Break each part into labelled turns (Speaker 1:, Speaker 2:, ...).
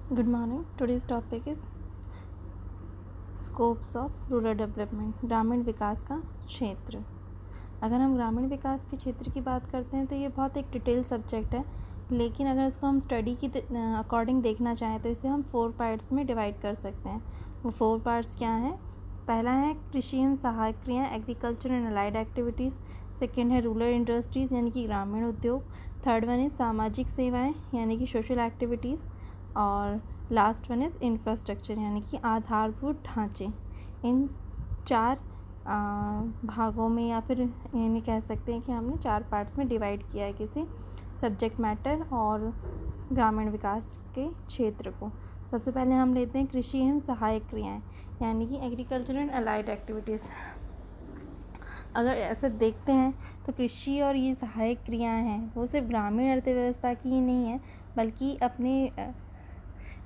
Speaker 1: Good morning. Today's topic is scopes of rural development, ग्रामीण विकास का क्षेत्र। अगर हम ग्रामीण विकास के क्षेत्र की बात करते हैं तो ये बहुत एक डिटेल सब्जेक्ट है, लेकिन अगर इसको हम स्टडी की अकॉर्डिंग देखना चाहें तो इसे हम 4 पार्ट्स में डिवाइड कर सकते हैं। वो 4 पार्ट्स क्या हैं? पहला है कृषि एवं सहायक क्रियाएँ, agriculture and allied activities. Second है रूरल इंडस्ट्रीज़ यानी कि ग्रामीण उद्योग। थर्ड वन इज़ सामाजिक सेवाएँ यानी कि सोशल एक्टिविटीज़। और लास्ट वन इज़ इंफ्रास्ट्रक्चर यानी कि आधारभूत ढांचे। इन 4 भागों में या फिर इन्हें कह सकते हैं कि हमने 4 पार्ट्स में डिवाइड किया है किसी सब्जेक्ट मैटर और ग्रामीण विकास के क्षेत्र को। सबसे पहले हम लेते हैं कृषि एवं सहायक क्रियाएँ यानी कि एग्रीकल्चर एंड अलाइड एक्टिविटीज़। अगर ऐसे देखते हैं तो कृषि और ये सहायक क्रियाएँ हैं वो सिर्फ ग्रामीण अर्थव्यवस्था की ही नहीं है, बल्कि अपने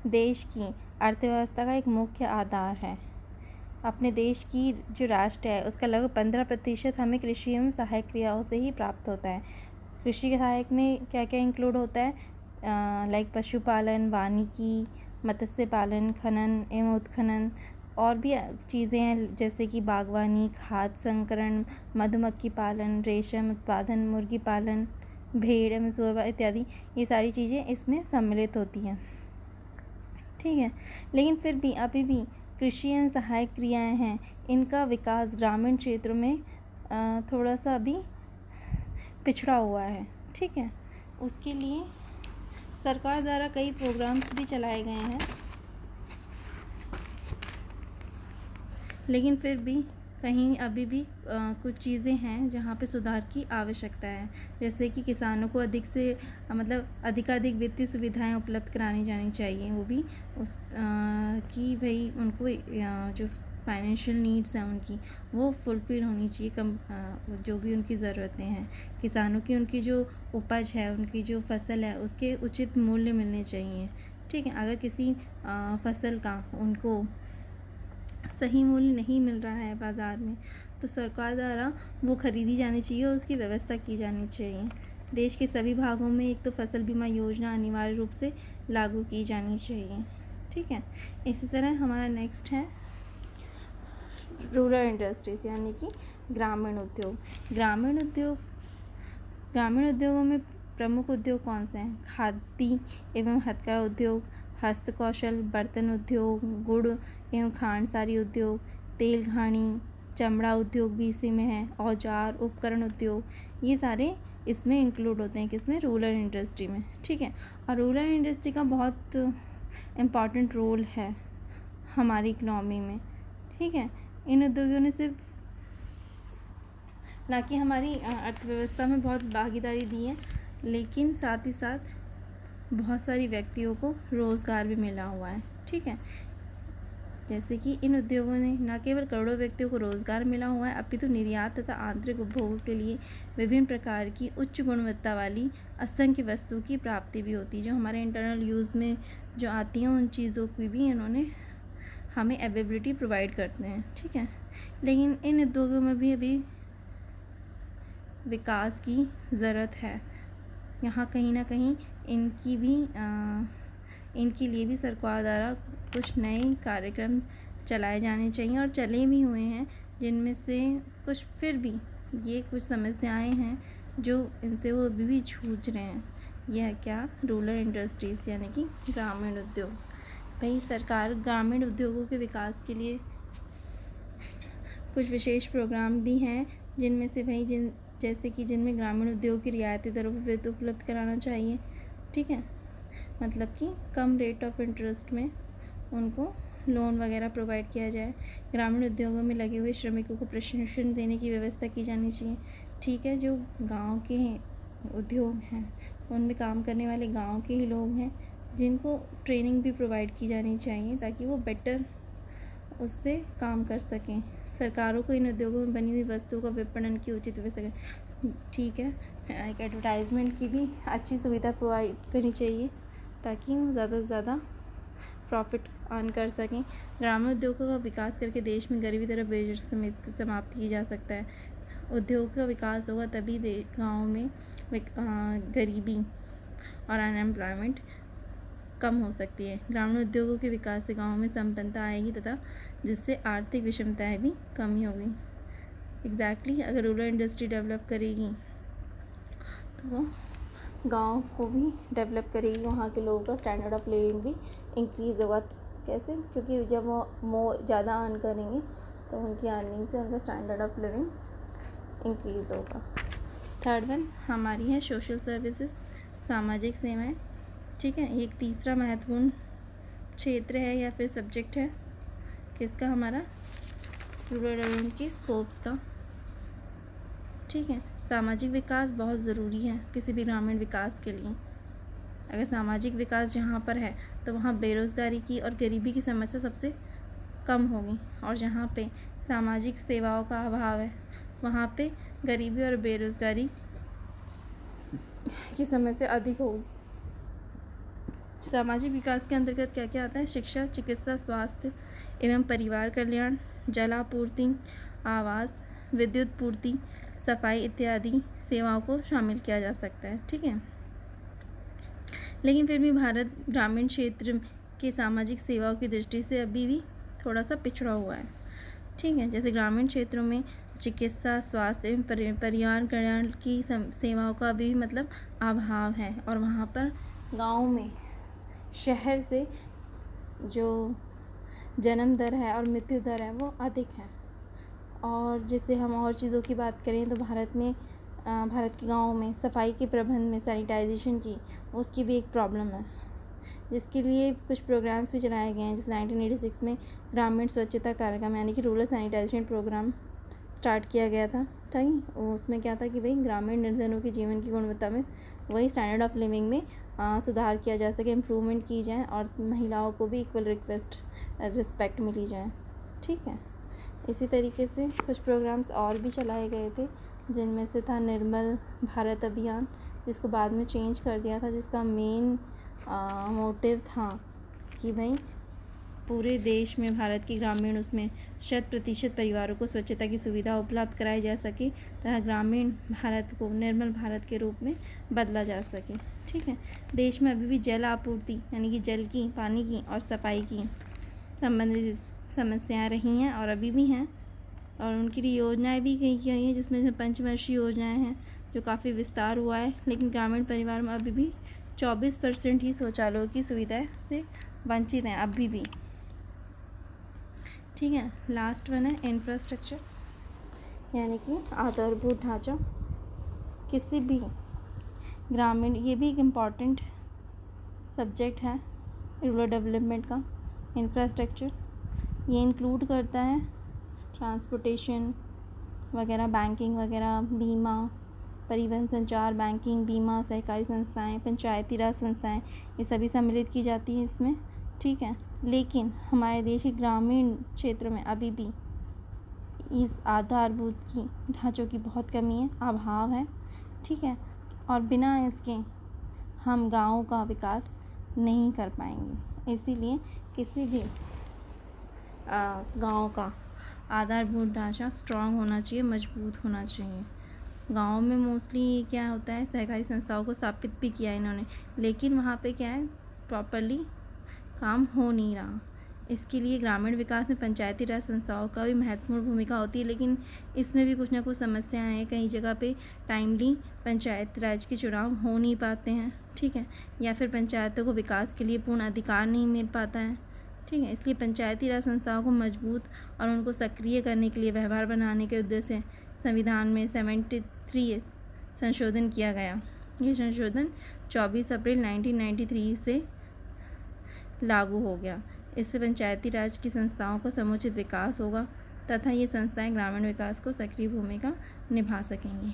Speaker 1: देश की अर्थव्यवस्था का एक मुख्य आधार है। अपने देश की जो राष्ट्र है उसका लगभग 15% हमें कृषि एवं सहायक क्रियाओं से ही प्राप्त होता है। कृषि के सहायक में क्या क्या इंक्लूड होता है? लाइक पशुपालन, वानिकी, मत्स्य पालन, खनन एवं उत्खनन और भी चीज़ें हैं जैसे कि बागवानी, खाद संकरण, मधुमक्खी पालन, रेशम उत्पादन, मुर्गी पालन, भेड़ एवं सुअर इत्यादि। ये सारी चीज़ें इसमें सम्मिलित होती हैं, ठीक है। लेकिन फिर भी अभी भी कृषि एवं सहायक क्रियाएँ हैं, इनका विकास ग्रामीण क्षेत्रों में थोड़ा सा अभी पिछड़ा हुआ है, ठीक है। उसके लिए सरकार द्वारा कई प्रोग्राम्स भी चलाए गए हैं, लेकिन फिर भी कहीं अभी भी कुछ चीज़ें हैं जहाँ पे सुधार की आवश्यकता है। जैसे कि किसानों को अधिक से अधिकाधिक वित्तीय सुविधाएं उपलब्ध करानी जानी चाहिए। वो भी उस कि भाई उनको जो फाइनेंशियल नीड्स हैं उनकी वो फुलफ़िल होनी चाहिए। जो भी उनकी ज़रूरतें हैं किसानों की, उनकी जो उपज है, उनकी जो फसल है उसके उचित मूल्य मिलने चाहिए, ठीक है। अगर किसी फसल का उनको सही मूल्य नहीं मिल रहा है बाज़ार में तो सरकार द्वारा वो ख़रीदी जानी चाहिए और उसकी व्यवस्था की जानी चाहिए। देश के सभी भागों में एक तो फसल बीमा योजना अनिवार्य रूप से लागू की जानी चाहिए, ठीक है। इसी तरह हमारा नेक्स्ट है रूरल इंडस्ट्रीज़ यानी कि ग्रामीण उद्योग। ग्रामीण उद्योगों में प्रमुख उद्योग कौन से हैं? खादी एवं हथकरघा उद्योग, हस्तकौशल, बर्तन उद्योग, गुड़ एवं खांडसारी उद्योग, तेल घानी, चमड़ा उद्योग भी इसी में है, औजार उपकरण उद्योग, ये सारे इसमें इंक्लूड होते हैं किसमें? रूरल इंडस्ट्री में, ठीक है। और रूरल इंडस्ट्री का बहुत इम्पॉर्टेंट रोल है हमारी इकनॉमी में, ठीक है। इन उद्योगों ने सिर्फ ना कि हमारी अर्थव्यवस्था में बहुत भागीदारी दी है, लेकिन साथ ही साथ बहुत सारी व्यक्तियों को रोज़गार भी मिला हुआ है, ठीक है। जैसे कि इन उद्योगों ने न केवल करोड़ों व्यक्तियों को रोज़गार मिला हुआ है, अपितु निर्यात तथा आंतरिक उपभोगों के लिए विभिन्न प्रकार की उच्च गुणवत्ता वाली असंख्य वस्तु की प्राप्ति भी होती है। जो हमारे इंटरनल यूज़ में जो आती हैं उन चीज़ों की भी इन्होंने हमें अवेलेबिलिटी प्रोवाइड करते हैं, ठीक है। लेकिन इन उद्योगों में भी अभी विकास की ज़रूरत है। यहाँ कहीं ना कहीं इनके लिए भी सरकार द्वारा कुछ नए कार्यक्रम चलाए जाने चाहिए और चले भी हुए हैं, जिनमें से कुछ फिर भी ये कुछ समस्याएं हैं जो इनसे वो अभी भी जूझ रहे हैं। यह क्या? रूरल इंडस्ट्रीज़ यानी कि ग्रामीण उद्योग। भाई सरकार ग्रामीण उद्योगों के विकास के लिए कुछ विशेष प्रोग्राम भी हैं, जिनमें से भाई जैसे कि जिनमें ग्रामीण उद्योग की रियायती दरों पर वित्त उपलब्ध कराना चाहिए, ठीक है। मतलब कि कम रेट ऑफ इंटरेस्ट में उनको लोन वगैरह प्रोवाइड किया जाए। ग्रामीण उद्योगों में लगे हुए श्रमिकों को प्रशिक्षण देने की व्यवस्था की जानी चाहिए, ठीक है। जो गांव के उद्योग हैं उनमें काम करने वाले गांव के ही लोग हैं, जिनको ट्रेनिंग भी प्रोवाइड की जानी चाहिए ताकि वो बेटर उससे काम कर सकें। सरकारों को इन उद्योगों में बनी हुई वस्तुओं का विपणन की उचित व्यवस्था, ठीक है। एक एडवर्टाइजमेंट की भी अच्छी सुविधा प्रोवाइड करनी चाहिए ताकि वो ज़्यादा से ज़्यादा प्रॉफिट अर्न कर सकें। ग्रामीण उद्योगों का विकास करके देश में गरीबी तरफ बेजर समाप्त की जा सकता है। उद्योग का विकास होगा तभी गाँव में गरीबी और अनएम्प्लॉयमेंट कम हो सकती है। ग्रामीण उद्योगों के विकास से गाँव में संपन्नता आएगी तथा जिससे आर्थिक विषमताएँ भी कमी होगी। एग्जैक्टली अगर रूरल इंडस्ट्री डेवलप करेगी तो वो गांव को भी डेवलप करेगी, वहाँ के लोगों का स्टैंडर्ड ऑफ लिविंग भी इंक्रीज़ होगा। कैसे? क्योंकि जब वो ज़्यादा अर्न करेंगे तो उनकी अर्निंग से उनका स्टैंडर्ड ऑफ लिविंग इंक्रीज़ होगा। थर्ड वन हमारी है सोशल सर्विसेज, सामाजिक सेवाएं। ठीक है, एक तीसरा महत्वपूर्ण क्षेत्र है या फिर सब्जेक्ट है किसका? हमारा रूरल डेवलपमेंट के स्कोप्स का। ठीक है, सामाजिक विकास बहुत ज़रूरी है किसी भी ग्रामीण विकास के लिए। अगर सामाजिक विकास जहाँ पर है तो वहाँ बेरोज़गारी की और गरीबी की समस्या सबसे कम होगी, और जहाँ पे सामाजिक सेवाओं का अभाव है वहाँ पे गरीबी और बेरोज़गारी की समस्या अधिक होगी। सामाजिक विकास के अंतर्गत क्या क्या आता है? शिक्षा, चिकित्सा, स्वास्थ्य एवं परिवार कल्याण, जलापूर्ति, आवास, विद्युत पूर्ति, सफाई इत्यादि सेवाओं को शामिल किया जा सकता है। ठीक है, लेकिन फिर भी भारत ग्रामीण क्षेत्र के सामाजिक सेवाओं की दृष्टि से अभी भी थोड़ा सा पिछड़ा हुआ है। ठीक है, जैसे ग्रामीण क्षेत्रों में चिकित्सा, स्वास्थ्य एवं परिवार कल्याण की सेवाओं का अभी भी मतलब अभाव है, और वहाँ पर गाँव में शहर से जो जन्म दर है और मृत्यु दर है वो अधिक है। और जैसे हम और चीज़ों की बात करें तो भारत के गाँव में सफाई के प्रबंध में सैनिटाइजेशन की उसकी भी एक प्रॉब्लम है, जिसके लिए कुछ प्रोग्राम्स भी चलाए गए हैं। जैसे 1986 में ग्रामीण स्वच्छता कार्यक्रम यानी कि रूरल सैनिटाइजेशन प्रोग्राम स्टार्ट किया गया था। ठीक, उसमें क्या था कि भाई ग्रामीण निर्धनों के जीवन की गुणवत्ता में वही स्टैंडर्ड ऑफ लिविंग में सुधार किया जा सके, इम्प्रूवमेंट की जाए और महिलाओं को भी इक्वल रिस्पेक्ट मिली जाए। ठीक है, इसी तरीके से कुछ प्रोग्राम्स और भी चलाए गए थे, जिनमें से था निर्मल भारत अभियान, जिसको बाद में चेंज कर दिया था, जिसका मेन मोटिव था कि भाई पूरे देश में भारत के ग्रामीण उसमें 100% परिवारों को स्वच्छता की सुविधा उपलब्ध कराई जा सके तथा ग्रामीण भारत को निर्मल भारत के रूप में बदला जा सके। ठीक है, देश में अभी भी जल आपूर्ति यानी कि जल की, पानी की और सफाई की संबंधित समस्याएं रही हैं और अभी भी हैं, और उनके लिए योजनाएं भी कई की गई हैं, जिसमें से पंचवर्षीय योजनाएं हैं जो काफ़ी विस्तार हुआ है। लेकिन ग्रामीण परिवार में अभी भी 24% ही शौचालयों की सुविधाएं से वंचित हैं अभी भी। ठीक है, लास्ट वन है इंफ्रास्ट्रक्चर यानी कि आधारभूत ढांचा। किसी भी ग्रामीण, ये भी एक इम्पॉर्टेंट सब्जेक्ट है रूरल डेवलपमेंट का। इंफ्रास्ट्रक्चर ये इंक्लूड करता है ट्रांसपोर्टेशन वगैरह, बैंकिंग वगैरह, बीमा, परिवहन, संचार, बैंकिंग, बीमा, सहकारी संस्थाएं, पंचायती राज संस्थाएं, ये सभी सम्मिलित की जाती हैं इसमें। ठीक है, लेकिन हमारे देश के ग्रामीण क्षेत्रों में अभी भी इस आधारभूत की ढांचों की बहुत कमी है, अभाव है। ठीक है, और बिना इसके हम गाँव का विकास नहीं कर पाएंगे। इसीलिए किसी भी गाँव का आधारभूत ढांचा स्ट्रॉन्ग होना चाहिए, मजबूत होना चाहिए। गाँव में मोस्टली क्या होता है, सहकारी संस्थाओं को स्थापित भी किया है इन्होंने, लेकिन वहाँ पे क्या है, प्रॉपरली काम हो नहीं रहा। इसके लिए ग्रामीण विकास में पंचायती राज संस्थाओं का भी महत्वपूर्ण भूमिका होती है, लेकिन इसमें भी कुछ ना कुछ समस्याएं हैं। कई जगह पे टाइमली पंचायत राज के चुनाव हो नहीं पाते हैं। ठीक है, या फिर पंचायतों को विकास के लिए पूर्ण अधिकार नहीं मिल पाता है। ठीक है, इसलिए पंचायती राज संस्थाओं को मजबूत और उनको सक्रिय करने के लिए व्यवहार बनाने के उद्देश्य से संविधान में 73 संशोधन किया गया। ये संशोधन 24 अप्रैल 1993 से लागू हो गया। इससे पंचायती राज की संस्थाओं का समुचित विकास होगा तथा ये संस्थाएं ग्रामीण विकास को सक्रिय भूमिका निभा सकेंगी।